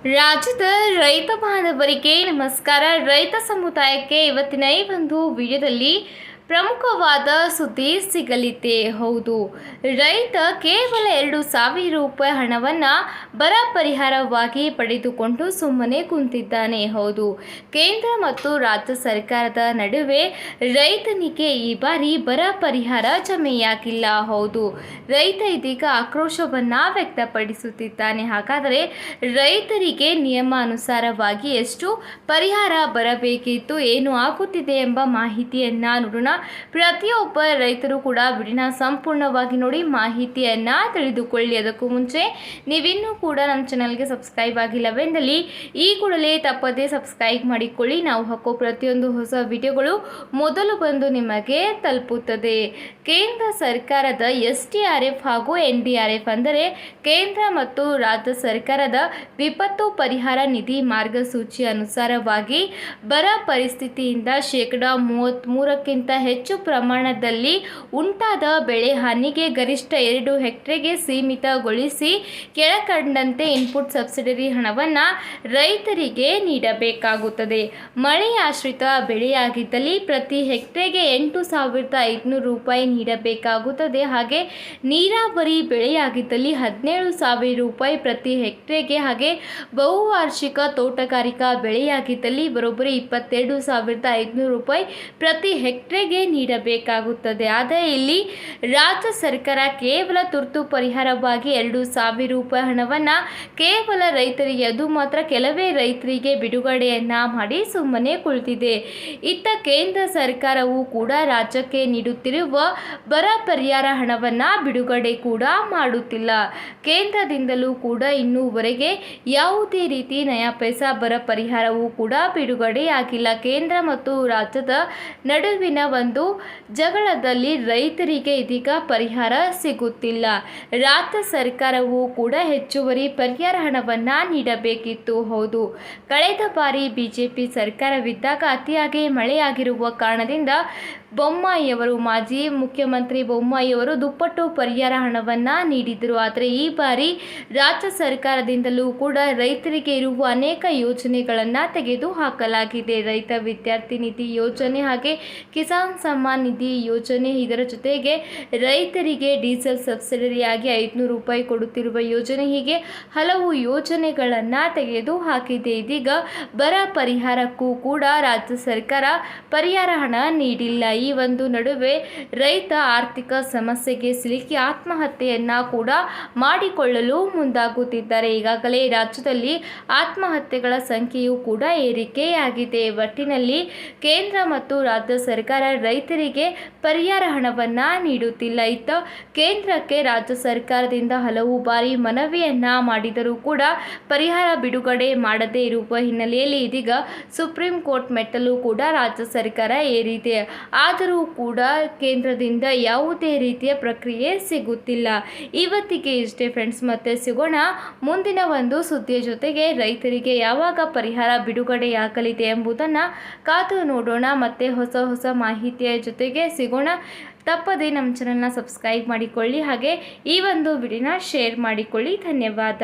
ರಾಜ್ಯದ ರೈತ ಬಾಂಧವರಿಗೆ ನಮಸ್ಕಾರ. ರೈತ ಸಮುದಾಯಕ್ಕೆ ಇವತ್ತಿನ ಈ ಒಂದು ವಿಡಿಯೋದಲ್ಲಿ ಪ್ರಮುಖವಾದ ಸುದ್ದಿ ಸಿಗಲಿದೆ. ಹೌದು, ರೈತ ಕೇವಲ 2,000 ರೂಪಾಯಿ ಹಣವನ್ನು ಬರ ಪರಿಹಾರವಾಗಿ ಪಡೆದುಕೊಂಡು ಸುಮ್ಮನೆ ಕುಂತಿದ್ದಾನೆ. ಹೌದು, ಕೇಂದ್ರ ಮತ್ತು ರಾಜ್ಯ ಸರ್ಕಾರದ ನಡುವೆ ರೈತನಿಗೆ ಈ ಬಾರಿ ಬರ ಪರಿಹಾರ ಜಮೆಯಾಗಿಲ್ಲ. ಹೌದು, ರೈತ ಇದೀಗ ಆಕ್ರೋಶವನ್ನು ವ್ಯಕ್ತಪಡಿಸುತ್ತಿದ್ದಾನೆ. ಹಾಗಾದರೆ ರೈತರಿಗೆ ನಿಯಮಾನುಸಾರವಾಗಿ ಎಷ್ಟು ಪರಿಹಾರ ಬರಬೇಕಿತ್ತು, ಏನು ಆಗುತ್ತಿದೆ ಎಂಬ ಮಾಹಿತಿಯನ್ನು ನೋಡೋಣ. ಪ್ರತಿಯೊಬ್ಬ ರೈತರು ಕೂಡ ವಿಡಿಯೋನ ಸಂಪೂರ್ಣವಾಗಿ ನೋಡಿ ಮಾಹಿತಿಯನ್ನು ತಿಳಿದುಕೊಳ್ಳಿ. ಅದಕ್ಕೂ ಮುಂಚೆ ನೀವಿನ್ನೂ ಕೂಡ ನಮ್ಮ ಚಾನಲ್ಗೆ ಸಬ್ಸ್ಕ್ರೈಬ್ ಆಗಿಲ್ಲವೆಂದಲ್ಲಿ ಈ ಕೂಡಲೇ ತಪ್ಪದೇ ಸಬ್ಸ್ಕ್ರೈಬ್ ಮಾಡಿಕೊಳ್ಳಿ. ನಾವು ಹಾಕೋ ಪ್ರತಿಯೊಂದು ಹೊಸ ವಿಡಿಯೋಗಳು ಮೊದಲು ಬಂದು ನಿಮಗೆ ತಲುಪುತ್ತದೆ. ಕೇಂದ್ರ ಸರ್ಕಾರದ SDRF ಹಾಗೂ NDRF ಅಂದರೆ ಕೇಂದ್ರ ಮತ್ತು ರಾಜ್ಯ ಸರ್ಕಾರದ ವಿಪತ್ತು ಪರಿಹಾರ ನಿಧಿ ಮಾರ್ಗಸೂಚಿ ಅನುಸಾರವಾಗಿ ಬರ ಪರಿಸ್ಥಿತಿಯಿಂದ 33% ಹೆಚ್ಚು ಪ್ರಮಾಣದಲ್ಲಿ ಉಂಟಾದ ಬೆಳೆ ಹಾನಿಗೆ ಗರಿಷ್ಠ 2 ಹೆಕ್ಟೇರ್ಗೆ ಸೀಮಿತಗೊಳಿಸಿ ಕೆಳಕಂಡಂತೆ ಇನ್ಪುಟ್ ಸಬ್ಸಿಡಿ ಹಣವನ್ನು ರೈತರಿಗೆ ನೀಡಬೇಕಾಗುತ್ತದೆ. ಮಳೆಯಾಶ್ರಿತ ಬೆಳೆಯಾಗಿದ್ದಲ್ಲಿ ಪ್ರತಿ ಹೆಕ್ಟೇರ್ಗೆ 8,500 ರೂಪಾಯಿ ನೀಡಬೇಕಾಗುತ್ತದೆ. ಹಾಗೆ ನೀರಾವರಿ ಬೆಳೆಯಾಗಿದ್ದಲ್ಲಿ 17,000 ರೂಪಾಯಿ ಪ್ರತಿ ಹೆಕ್ಟೇರ್ಗೆ, ಹಾಗೆ ಬಹುವಾರ್ಷಿಕ ತೋಟಗಾರಿಕಾ ಬೆಳೆಯಾಗಿದ್ದಲ್ಲಿ ಬರೋಬ್ಬರಿ 22,500 ರೂಪಾಯಿ ಪ್ರತಿ ಹೆಕ್ಟೇರ್ಗೆ ನೀಡಬೇಕಾಗುತ್ತದೆ. ಆದರೆ ಇಲ್ಲಿ ರಾಜ್ಯ ಸರ್ಕಾರ ಕೇವಲ ತುರ್ತು ಪರಿಹಾರವಾಗಿ 2,000 ರೂಪಾಯಿ ಹಣವನ್ನು ಕೇವಲ ರೈತರಿಗೆ, ಅದು ಮಾತ್ರ ಕೆಲವೇ ರೈತರಿಗೆ ಬಿಡುಗಡೆಯನ್ನ ಮಾಡಿ ಸುಮ್ಮನೆ ಕುಳಿತಿದೆ. ಇತ್ತ ಕೇಂದ್ರ ಸರ್ಕಾರವು ಕೂಡ ರಾಜ್ಯಕ್ಕೆ ನೀಡುತ್ತಿರುವ ಬರ ಪರಿಹಾರ ಹಣವನ್ನು ಬಿಡುಗಡೆ ಕೂಡ ಮಾಡುತ್ತಿಲ್ಲ. ಕೇಂದ್ರದಿಂದಲೂ ಕೂಡ ಇನ್ನೂವರೆಗೆ ಯಾವುದೇ ರೀತಿ ನಯಾ ಪೈಸಾ ಬರ ಪರಿಹಾರವೂ ಕೂಡ ಬಿಡುಗಡೆಯಾಗಿಲ್ಲ. ಕೇಂದ್ರ ಮತ್ತು ರಾಜ್ಯದ ನಡುವಿನ ಒಂದು ಜಗಳದಲ್ಲಿ ರೈತರಿಗೆ ಇದೀಗ ಪರಿಹಾರ ಸಿಗುತ್ತಿಲ್ಲ. ರಾಜ್ಯ ಸರ್ಕಾರವು ಕೂಡ ಹೆಚ್ಚುವರಿ ಪರಿಹಾರ ಹಣವನ್ನು ನೀಡಬೇಕಿತ್ತು. ಹೌದು, ಕಳೆದ ಬಾರಿ ಬಿಜೆಪಿ ಸರ್ಕಾರವಿದ್ದಾಗ ಅತಿಯಾಗಿ ಮಳೆಯಾಗಿರುವ ಕಾರಣದಿಂದ ಮಾಜಿ ಮುಖ್ಯಮಂತ್ರಿ ಬೊಮ್ಮಾಯಿಯವರು ದುಪ್ಪಟ್ಟು ಪರಿಹಾರ ಹಣವನ್ನು ನೀಡಿದರು. ಆದರೆ ಈ ಬಾರಿ ರಾಜ್ಯ ಸರ್ಕಾರದಿಂದಲೂ ಕೂಡ ರೈತರಿಗೆ ಇರುವ ಅನೇಕ ಯೋಜನೆಗಳನ್ನು ತೆಗೆದು ಹಾಕಲಾಗಿದೆ. ರೈತ ವಿದ್ಯಾರ್ಥಿ ನಿಧಿ ಯೋಜನೆ, ಹಾಗೆ ಕಿಸಾನ್ ಸಮ್ಮಾನ್ ನಿಧಿ ಯೋಜನೆ, ಇದರ ಜೊತೆಗೆ ರೈತರಿಗೆ ಡೀಸೆಲ್ ಸಬ್ಸಿಡಿಯಾಗಿ 500 ರೂಪಾಯಿ ಕೊಡುತ್ತಿರುವ ಯೋಜನೆ, ಹೀಗೆ ಹಲವು ಯೋಜನೆಗಳನ್ನು ತೆಗೆದು ಹಾಕಿದೆ. ಇದೀಗ ಬರ ಪರಿಹಾರಕ್ಕೂ ಕೂಡ ರಾಜ್ಯ ಸರ್ಕಾರ ಪರಿಹಾರ ಹಣ ನೀಡಿಲ್ಲ. ಈ ಒಂದು ನಡುವೆ ರೈತ ಆರ್ಥಿಕ ಸಮಸ್ಯೆಗೆ ಸಿಲುಕಿ ಆತ್ಮಹತ್ಯೆಯನ್ನ ಕೂಡ ಮಾಡಿಕೊಳ್ಳಲು ಮುಂದಾಗುತ್ತಿದ್ದಾರೆ. ಈಗಾಗಲೇ ರಾಜ್ಯದಲ್ಲಿ ಆತ್ಮಹತ್ಯೆಗಳ ಸಂಖ್ಯೆಯೂ ಕೂಡ ಏರಿಕೆಯಾಗಿದೆ. ಒಟ್ಟಿನಲ್ಲಿ ಕೇಂದ್ರ ಮತ್ತು ರಾಜ್ಯ ಸರ್ಕಾರ ರೈತರಿಗೆ ಪರಿಹಾರ ಹಣವನ್ನು ನೀಡುತ್ತಿಲ್ಲ. ಇತ್ತ ಕೇಂದ್ರಕ್ಕೆ ರಾಜ್ಯ ಸರ್ಕಾರದಿಂದ ಹಲವು ಬಾರಿ ಮನವಿಯನ್ನ ಮಾಡಿದರೂ ಕೂಡ ಪರಿಹಾರ ಬಿಡುಗಡೆ ಮಾಡದೇ ಇರುವ ಹಿನ್ನೆಲೆಯಲ್ಲಿ ಇದೀಗ ಸುಪ್ರೀಂ ಕೋರ್ಟ್ ಮೆಟ್ಟಲು ಕೂಡ ರಾಜ್ಯ ಸರ್ಕಾರ ಏರಿದೆ. ಆದರೂ ಕೂಡ ಕೇಂದ್ರದಿಂದ ಯಾವುದೇ ರೀತಿಯ ಪ್ರಕ್ರಿಯೆ ಸಿಗುತ್ತಿಲ್ಲ. ಇವತ್ತಿಗೆ ಇಷ್ಟೇ ಫ್ರೆಂಡ್ಸ್, ಮತ್ತೆ ಸಿಗೋಣ ಮುಂದಿನ ಒಂದು ಸುದ್ದಿಯ ಜೊತೆಗೆ. ರೈತರಿಗೆ ಯಾವಾಗ ಪರಿಹಾರ ಬಿಡುಗಡೆಯಾಗಲಿದೆ ಎಂಬುದನ್ನು ಕಾದು ನೋಡೋಣ. ಮತ್ತೆ ಹೊಸ ಮಾಹಿತಿಯ ಜೊತೆಗೆ ಸಿಗೋಣ. ತಪ್ಪದೇ ನಮ್ಮ ಚಾನಲ್ನ ಸಬ್ಸ್ಕ್ರೈಬ್ ಮಾಡಿಕೊಳ್ಳಿ, ಹಾಗೆ ಈ ಒಂದು ವಿಡಿಯೋನ ಶೇರ್ ಮಾಡಿಕೊಳ್ಳಿ. ಧನ್ಯವಾದ.